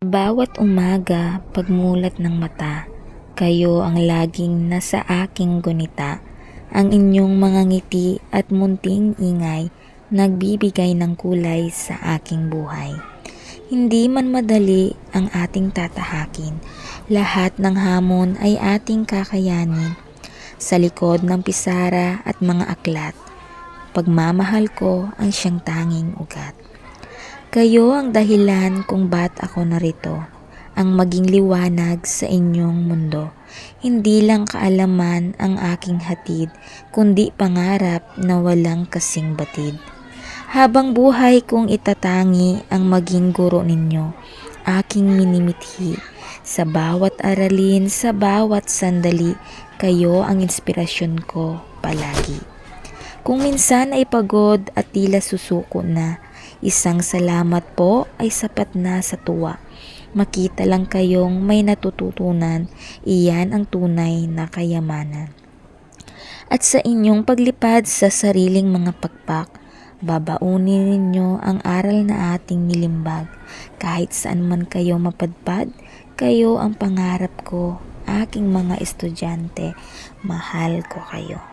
Bawat umaga, pagmulat ng mata, kayo ang laging nasa aking gunita. Ang inyong mga ngiti at munting ingay, nagbibigay ng kulay sa aking buhay. Hindi man madali ang ating tatahakin, lahat ng hamon ay ating kakayanin. Sa likod ng pisara at mga aklat, pagmamahal ko ang siyang tanging ugat. Kayo ang dahilan kung ba't ako narito, ang maging liwanag sa inyong mundo. Hindi lang kaalaman ang aking hatid, kundi pangarap na walang kasing batid. Habang buhay kong itatangi ang maging guro ninyo, aking minimithi. Sa bawat aralin, sa bawat sandali, kayo ang inspirasyon ko palagi. Kung minsan ay pagod at tila susuko na, isang salamat po ay sapat na sa tuwa. Makita lang kayong may natututunan, iyan ang tunay na kayamanan. At sa inyong paglipad sa sariling mga pakpak, babaunin ninyo ang aral na ating nilimbag. Kahit saan man kayo mapadpad, kayo ang pangarap ko, aking mga estudyante, mahal ko kayo.